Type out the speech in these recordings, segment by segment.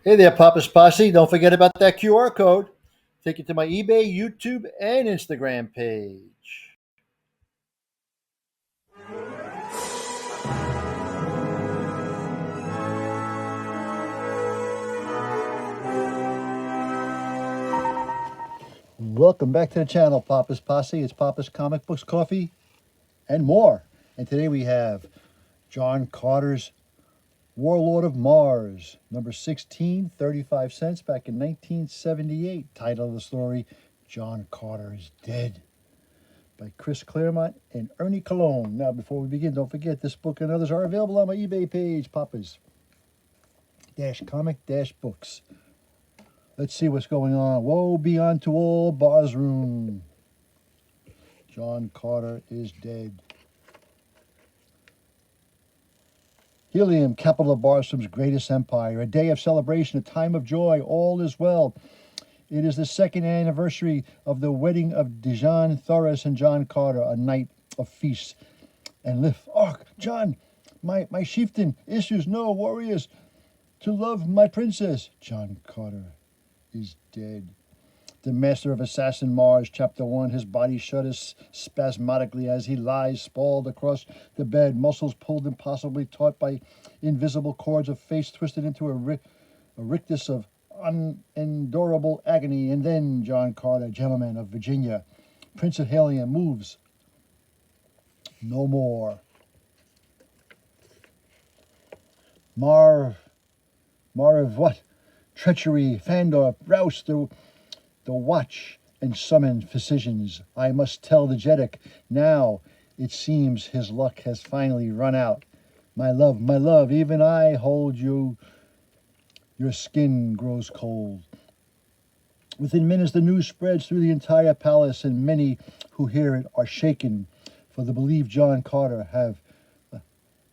Hey there, Papa's Posse. Don't forget about that QR code. Take you to my eBay, YouTube, and Instagram page. Welcome back to the channel, Papa's Posse. It's Papa's Comic Books, Coffee, and more. And today we have John Carter's Warlord of Mars, number 16, 35 cents, back in 1978. Title of the story, John Carter is Dead, by Chris Claremont and Ernie Colon. Now, before we begin, don't forget this book and others are available on my eBay page, Papa's Comic Books. Let's see what's going on. Woe be unto all Bar's room. John Carter is dead. Helium, capital of Barsum's greatest empire, a day of celebration, a time of joy, all is well. It is the second anniversary of the wedding of Dijon Thoris and John Carter, a night of feast and lift. Oh, John, my chieftain issues no warriors to love my princess. John Carter is dead. The master of Assassin Mars, Chapter 1, his body shudders spasmodically as he lies sprawled across the bed, muscles pulled impossibly taut by invisible cords, a face twisted into a rictus of unendurable agony. And then John Carter, gentleman of Virginia, Prince of Helium, moves no more. Marv what? Treachery, Fandor, rouse the watch and summon physicians. I must tell the Jeddak. Now it seems his luck has finally run out. My love, even I hold you. Your skin grows cold. Within minutes the news spreads through the entire palace, and many who hear it are shaken, for they believe John Carter have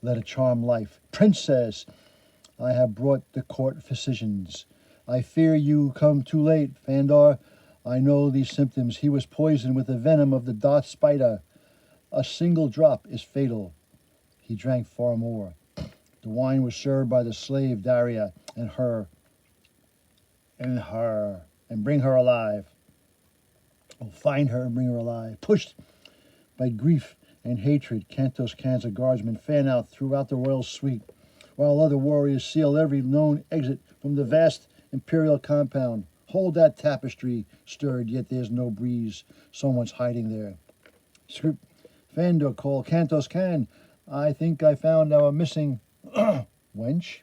led a charmed life. Princess, I have brought the court physicians. I fear you come too late, Fandor. I know these symptoms. He was poisoned with the venom of the Darth spider. A single drop is fatal. He drank far more. The wine was served by the slave Daria, and bring her alive. Oh, find her and bring her alive. Pushed by grief and hatred, Kantos Kan's guardsmen fan out throughout the royal suite, while other warriors seal every known exit from the vast imperial compound. Hold that tapestry stirred, yet there's no breeze. Someone's hiding there. Fandor called Kantos Kan. I think I found our missing wench.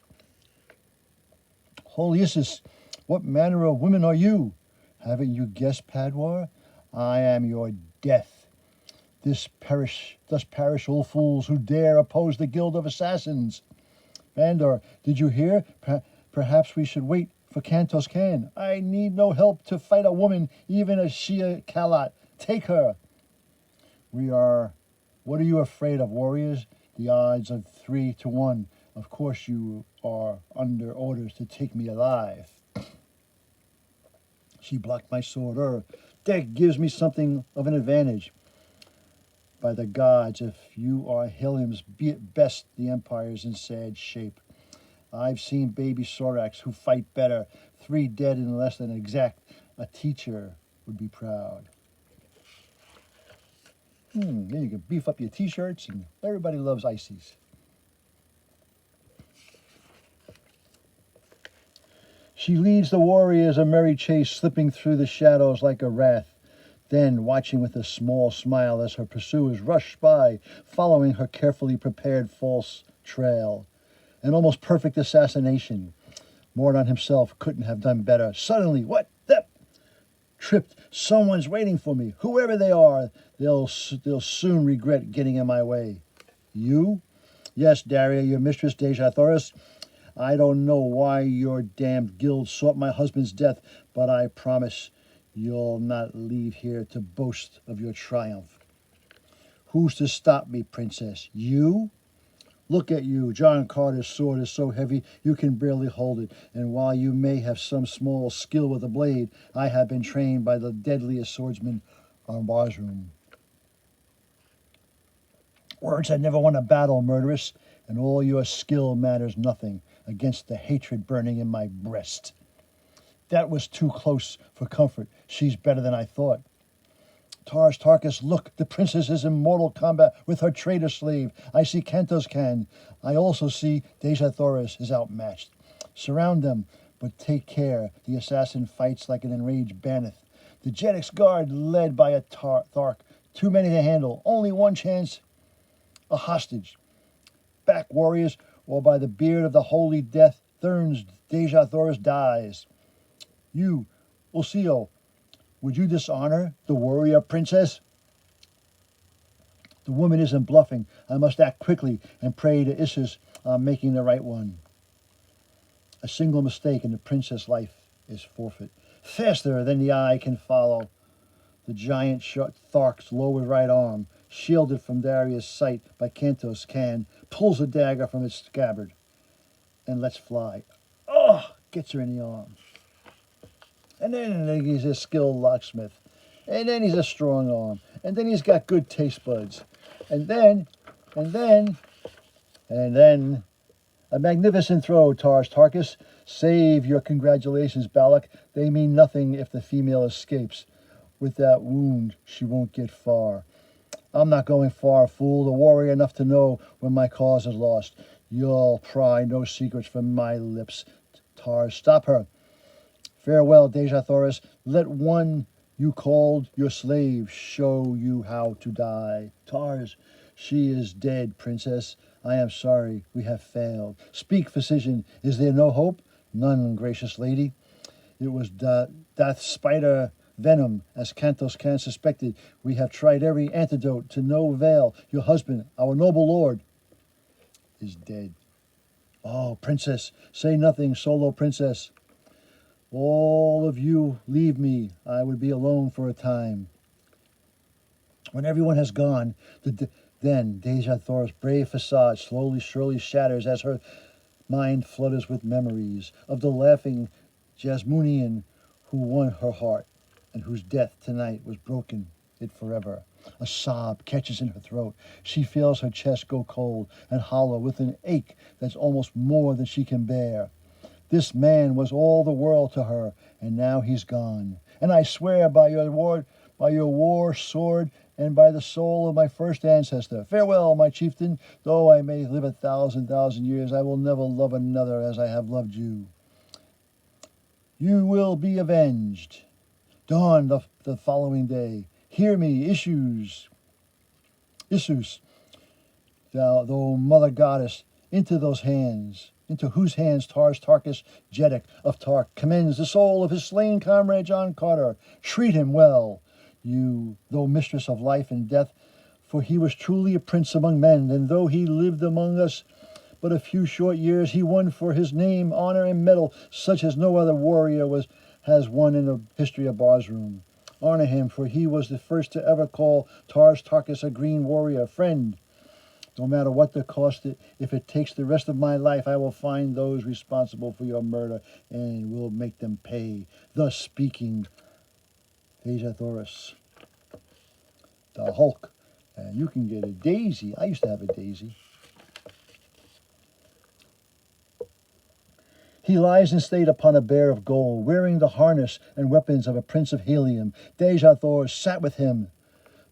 Holy Isis, what manner of woman are you? Haven't you guessed, Padwar? I am your death. Thus perish all fools who dare oppose the guild of assassins. Fandor, did you hear? Perhaps we should wait for Kantos Kan. I need no help to fight a woman, even a Shia Kalat. Take her. What are you afraid of, warriors? The odds are 3 to 1. Of course you are under orders to take me alive. She blocked my sword. That gives me something of an advantage. By the gods, if you are Helium's best, the Empire's in sad shape. I've seen baby Soraks who fight better. 3 dead in less than exact. A teacher would be proud. Then you can beef up your t-shirts, and everybody loves ices. She leads the warriors a merry chase, slipping through the shadows like a wrath. Then, watching with a small smile as her pursuers rush by, following her carefully prepared false trail. An almost perfect assassination. Mordon himself couldn't have done better. Suddenly, what? Tripped. Someone's waiting for me. Whoever they are, they'll soon regret getting in my way. You? Yes, Daria, your mistress, Deja Thoris. I don't know why your damned guild sought my husband's death, but I promise you'll not leave here to boast of your triumph. Who's to stop me, princess? You? Look at you. John Carter's sword is so heavy you can barely hold it, and while you may have some small skill with a blade, I have been trained by the deadliest swordsman on Barsroom. Words have never won a battle, murderess, and all your skill matters nothing. against the hatred burning in my breast. That was too close for comfort. She's better than I thought. Tars Tarkas, look, the princess is in mortal combat with her traitor slave. I see Kantos can. I also see Deja Thoris is outmatched. Surround them, but take care. The assassin fights like an enraged Baneth. The Jedik's guard led by a Thark. Too many to handle. Only one chance. A hostage. Back, warriors, or by the beard of the holy death, Thurns Deja Thoris dies. You, Ulcio, would you dishonor the warrior princess? The woman isn't bluffing. I must act quickly and pray to Isis I'm making the right one. A single mistake and the princess' life is forfeit. Faster than the eye can follow. The giant shot Thark's lower right arm, shielded from Darius' sight by Kantos Can, pulls a dagger from its scabbard and lets fly. Oh! Gets her in the arm. And then he's a skilled locksmith. And then he's a strong arm. And then he's got good taste buds. And then, a magnificent throw, Tars Tarkas. Save your congratulations, Balak. They mean nothing if the female escapes. With that wound, she won't get far. I'm not going far, fool. The warrior enough to know when my cause is lost. You'll pry no secrets from my lips. Tars, stop her. Farewell, Deja Thoris. Let one you called your slave show you how to die. Tars, she is dead, princess. I am sorry, we have failed. Speak, physician, is there no hope? None, gracious lady. It was that spider venom, as Kantos Can suspected. We have tried every antidote to no avail. Your husband, our noble lord, is dead. Oh, princess, say nothing, solo princess. All of you leave me. I would be alone for a time. When everyone has gone, then Deja Thoris' brave facade slowly, surely shatters as her mind flutters with memories of the laughing Jasmunian who won her heart and whose death tonight was broken it forever. A sob catches in her throat. She feels her chest go cold and hollow with an ache that's almost more than she can bear. This man was all the world to her, and now he's gone. And I swear by your war sword, and by the soul of my first ancestor. Farewell, my chieftain. Though I may live 1,000 years, I will never love another as I have loved you. You will be avenged. Dawn the following day. Hear me, Isus, thou mother goddess, into whose hands Tars Tarkas Jedek of Tark commends the soul of his slain comrade John Carter. Treat him well, you, though mistress of life and death, for he was truly a prince among men, and though he lived among us but a few short years, he won for his name, honor, and medal, such as no other warrior has won in the history of Barzoom. Honor him, for he was the first to ever call Tars Tarkas a green warrior friend. No matter what the cost, if it takes the rest of my life, I will find those responsible for your murder and will make them pay. Thus speaking, Deja Thoris, the Hulk. And you can get a daisy. I used to have a daisy. He lies in state upon a bear of gold, wearing the harness and weapons of a prince of Helium. Deja Thoris sat with him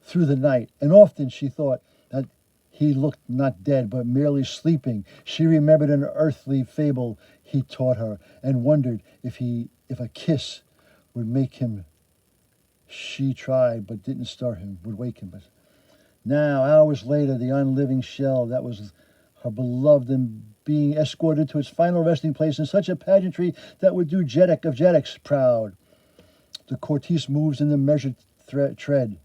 through the night, and often she thought that he looked not dead, but merely sleeping. She remembered an earthly fable he taught her, and wondered if a kiss would make him. She tried, but didn't stir him, would wake him. But now, hours later, the unliving shell that was her beloved and being escorted to its final resting place in such a pageantry that would do Jedek of Jedeks proud. The cortege moves in the measured tread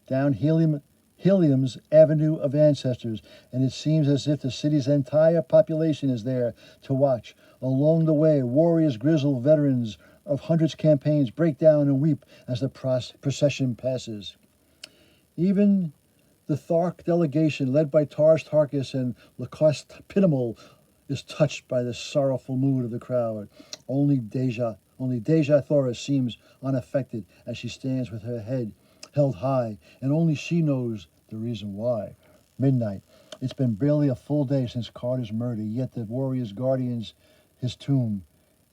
down Helium's avenue of ancestors, and it seems as if the city's entire population is there to watch. Along the way, warriors, grizzled veterans of hundreds campaigns break down and weep as the procession passes. Even the Thark delegation, led by Tars Tarkas and Lacoste Pitamal, is touched by the sorrowful mood of the crowd. Only Deja Thoris seems unaffected as she stands with her head held high, and only she knows the reason why. Midnight. It's been barely a full day since Carter's murder, yet the warriors' guardians his tomb.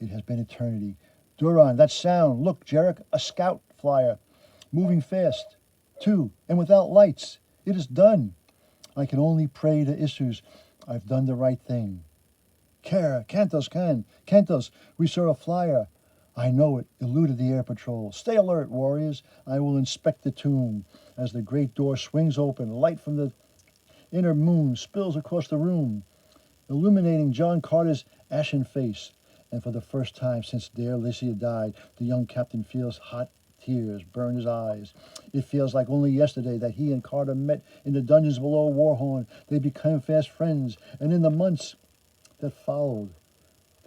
It has been eternity. Duran, that sound. Look, Jarek, a scout flyer, moving fast. 2, and without lights. It is done. I can only pray to Issus. I've done the right thing. Kara, Kantos, we saw a flyer. I know it, eluded the air patrol. Stay alert, warriors. I will inspect the tomb. As the great door swings open, light from the inner moon spills across the room, illuminating John Carter's ashen face. And for the first time since dear Alicia died, the young captain feels hot tears burn his eyes. It feels like only yesterday that he and Carter met in the dungeons below Warhorn. They became fast friends, and in the months that followed,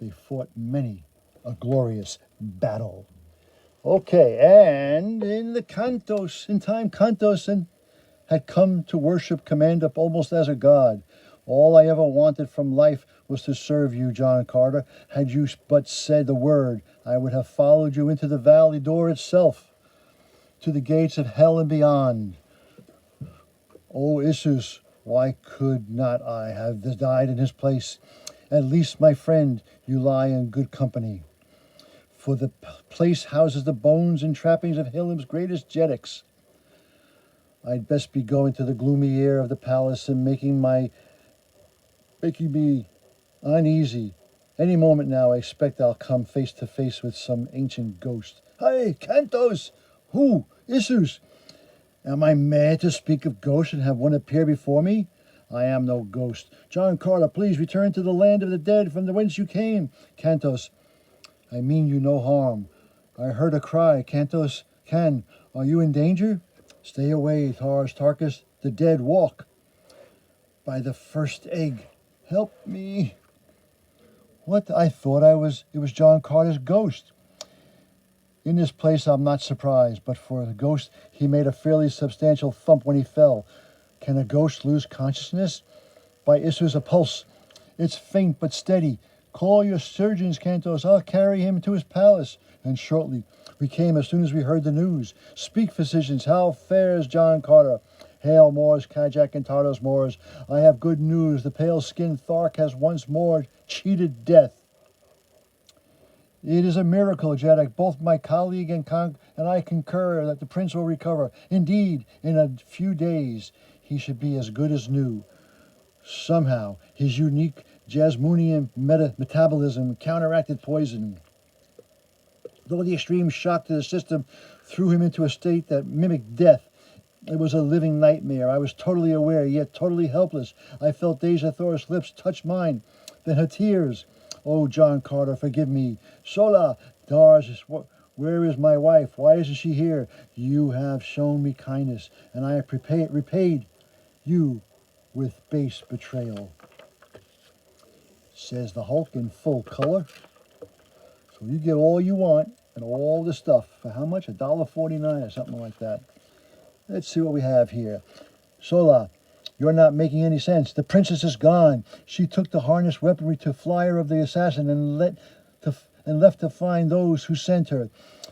they fought many a glorious battle. Okay, and in time Kantos had come to worship Commander almost as a god. All I ever wanted from life was to serve you, John Carter. Had you but said the word, I would have followed you into the valley door itself, to the gates of hell and beyond. Oh, Issus, why could not I have died in his place? At least, my friend, you lie in good company. For the place houses the bones and trappings of Hilim's greatest Jedics. I'd best be going to the gloomy air of the palace and making me uneasy. Any moment now, I expect I'll come face to face with some ancient ghost. Hey, Kantos! Who? Issus! Am I mad to speak of ghosts and have one appear before me? I am no ghost. John Carter, please return to the land of the dead from whence you came. Kantos, I mean you no harm. I heard a cry. Kantos, are you in danger? Stay away, Tarkus. The dead walk by the first egg. Help me. What? I thought it was John Carter's ghost. In this place, I'm not surprised, but for the ghost, he made a fairly substantial thump when he fell. Can a ghost lose consciousness? By Issus, a pulse. It's faint but steady. Call your surgeons, Kantos. I'll carry him to his palace. And shortly, we came as soon as we heard the news. Speak, physicians, how fares John Carter? Hail, Moors, Kajak, and Tardos Moors. I have good news. The pale-skinned Thark has once more cheated death. It is a miracle, Jeddak. Both my colleague and I concur that the prince will recover. Indeed, in a few days, he should be as good as new. Somehow, his unique Jasmunian metabolism counteracted poison. Though the extreme shock to the system threw him into a state that mimicked death, it was a living nightmare. I was totally aware, yet totally helpless. I felt Deja Thoris' lips touch mine, then her tears. Oh, John Carter, forgive me. Sola, Dars, where is my wife? Why isn't she here? You have shown me kindness, and I have repaid you with base betrayal. Says the Hulk in full color. So you get all you want and all the stuff. For how much? $1.49 or something like that. Let's see what we have here. Sola, you're not making any sense. The princess is gone. She took the harness weaponry to flyer of the assassin and left to find those who sent her,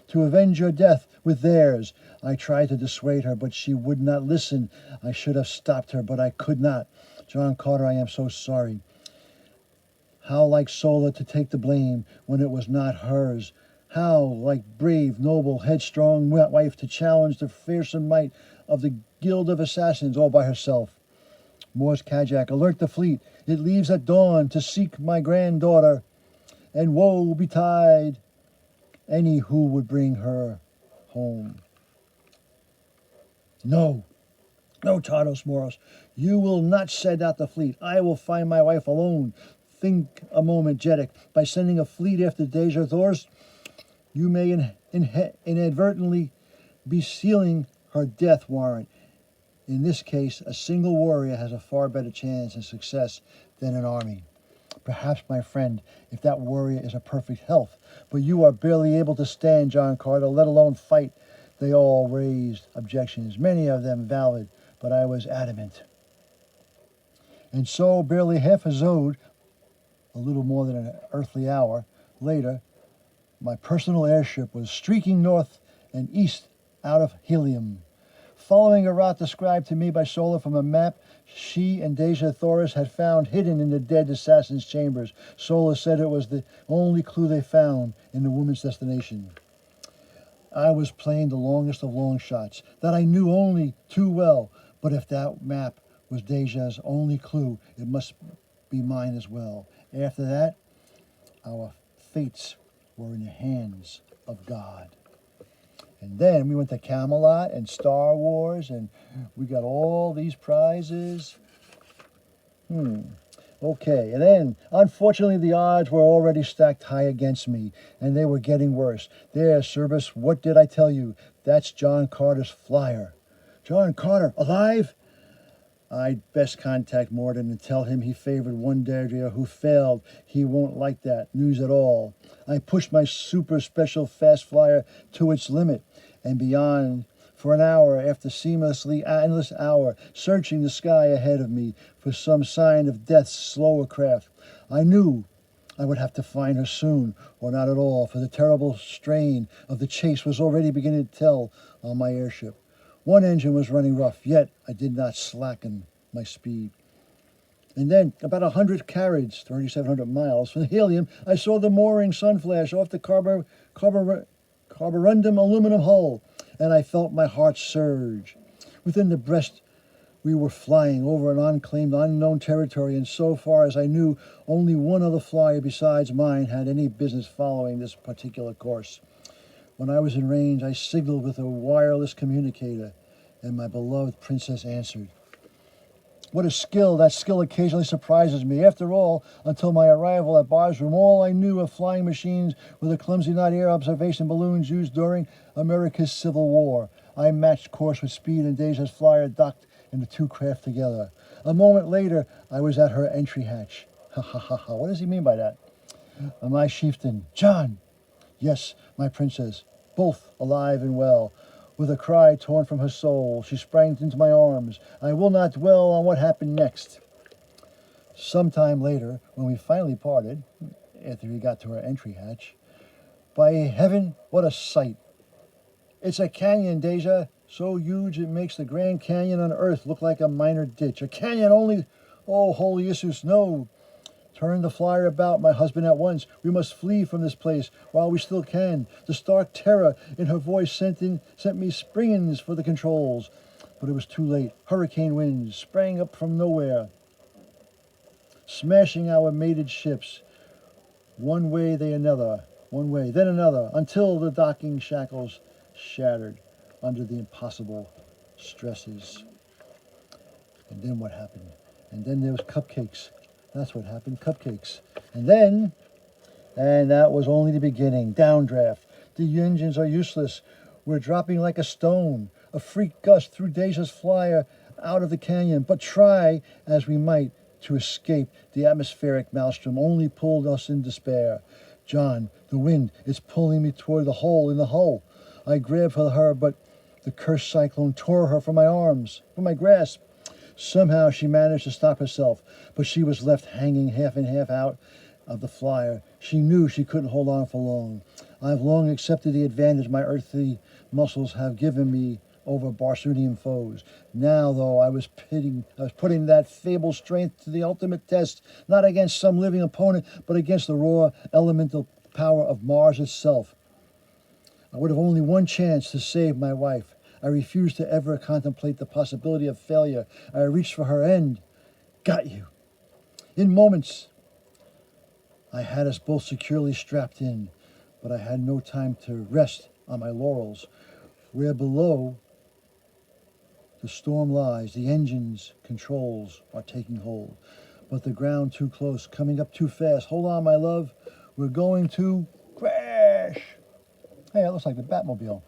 to avenge your death with theirs. I tried to dissuade her, but she would not listen. I should have stopped her, but I could not. John Carter, I am so sorry. How like Sola to take the blame when it was not hers. How like brave, noble, headstrong wife to challenge the fearsome might of the guild of assassins all by herself. Mors Kajak, alert the fleet. It leaves at dawn to seek my granddaughter. And woe betide any who would bring her home. No, Tardos Moros, you will not send out the fleet. I will find my wife alone. Think a moment, Jeddak. By sending a fleet after Deja Thoris, you may inadvertently be sealing her death warrant. In this case, a single warrior has a far better chance of success than an army. Perhaps, my friend, if that warrior is a perfect health, but you are barely able to stand, John Carter, let alone fight. They all raised objections, many of them valid, but I was adamant. And so, barely half a zode, a little more than an earthly hour later, my personal airship was streaking north and east out of Helium. Following a route described to me by Sola from a map she and Deja Thoris had found hidden in the dead assassin's chambers. Sola said it was the only clue they found in the woman's destination. I was playing the longest of long shots, that I knew only too well, but if that map was Deja's only clue, it must be mine as well. After that, our fates were in the hands of God. And then we went to Camelot and Star Wars, and we got all these prizes. Okay, and then, unfortunately, the odds were already stacked high against me, and they were getting worse. There, Cerberus, what did I tell you? That's John Carter's flyer. John Carter, alive? I'd best contact Morden and tell him he favored one Deirdre who failed. He won't like that news at all. I pushed my super special fast flyer to its limit and beyond for an hour after seamlessly endless hour, searching the sky ahead of me for some sign of death's slower craft. I knew I would have to find her soon, or not at all, for the terrible strain of the chase was already beginning to tell on my airship. One engine was running rough, yet I did not slacken my speed. And then, about 100 carriages, 3,700 miles from helium, I saw the mooring sun flash off the carborundum aluminum hull, and I felt my heart surge. Within the breast, we were flying over an unclaimed, unknown territory, and so far as I knew, only one other flyer besides mine had any business following this particular course. When I was in range, I signaled with a wireless communicator, and my beloved princess answered. What a skill! That skill occasionally surprises me. After all, until my arrival at Bar's room, all I knew of flying machines were the clumsy night air observation balloons used during America's Civil War. I matched course with speed, and Deja's flyer docked in the two craft together. A moment later, I was at her entry hatch. Ha ha ha ha! What does he mean by that? My chieftain, John! Yes, my princess, both alive and well. With a cry torn from her soul, she sprang into my arms. I will not dwell on what happened next. Sometime later, when we finally parted, after we got to our entry hatch, by heaven, what a sight! It's a canyon, Deja, so huge it makes the Grand Canyon on Earth look like a minor ditch. A canyon only, oh, holy Isus, no! Turn the flyer about, my husband, at once. We must flee from this place while we still can. The stark terror in her voice sent me springings for the controls. But it was too late. Hurricane winds sprang up from nowhere, smashing our mated ships. One way, then another, until the docking shackles shattered under the impossible stresses. And then what happened? And then there was cupcakes. That's what happened, cupcakes. And that was only the beginning. Downdraft. The engines are useless. We're dropping like a stone. A freak gust threw Deja's flyer out of the canyon. But try as we might to escape, the atmospheric maelstrom only pulled us in despair. John, the wind is pulling me toward the hole in the hull. I grabbed for her, but the cursed cyclone tore her from my arms, from my grasp. Somehow she managed to stop herself, but she was left hanging half in half out of the flyer. She knew she couldn't hold on for long. I've long accepted the advantage my earthly muscles have given me over Barsunian foes. Now, though, I was putting that fabled strength to the ultimate test, not against some living opponent, but against the raw elemental power of Mars itself. I would have only one chance to save my wife. I refused to ever contemplate the possibility of failure. I reached for her end. Got you. In moments, I had us both securely strapped in, but I had no time to rest on my laurels. Where below the storm lies, the engine's controls are taking hold, but the ground too close, coming up too fast. Hold on, my love. We're going to crash. Hey, it looks like the Batmobile.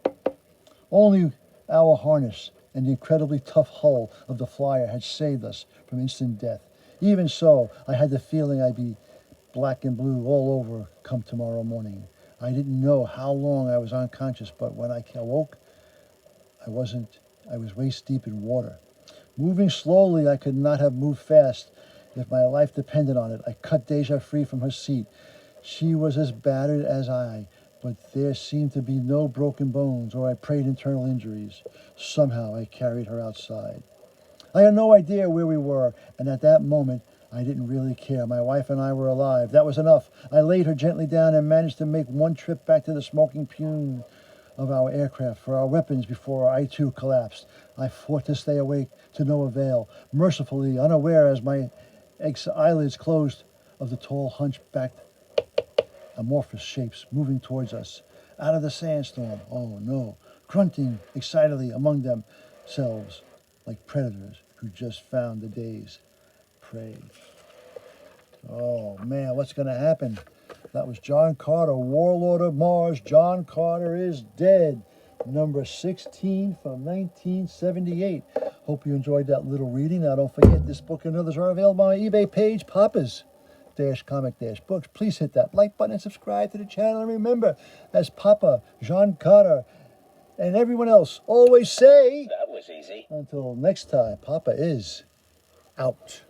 Only our harness and the incredibly tough hull of the flyer had saved us from instant death. Even so, I had the feeling I'd be black and blue all over come tomorrow morning. I didn't know how long I was unconscious, but when I awoke, I was waist deep in water. Moving slowly, I could not have moved fast if my life depended on it. I cut Deja free from her seat. She was as battered as I. But there seemed to be no broken bones, or I prayed internal injuries. Somehow I carried her outside. I had no idea where we were, and at that moment, I didn't really care. My wife and I were alive. That was enough. I laid her gently down and managed to make one trip back to the smoking pune of our aircraft for our weapons before I too collapsed. I fought to stay awake, to no avail, mercifully unaware as my eyelids closed of the tall, hunchbacked, amorphous shapes moving towards us out of the sandstorm. Oh no, grunting excitedly among themselves like predators who just found the day's prey. Oh man, what's going to happen? That was John Carter, Warlord of Mars. John Carter is dead. Number 16 from 1978. Hope you enjoyed that little reading. Now don't forget, this book and others are available on my eBay page, Papa's-Comic-Books. Please hit that like button and subscribe to the channel. And remember, as Papa, John Carter, and everyone else always say, That was easy. until next time, Papa is out.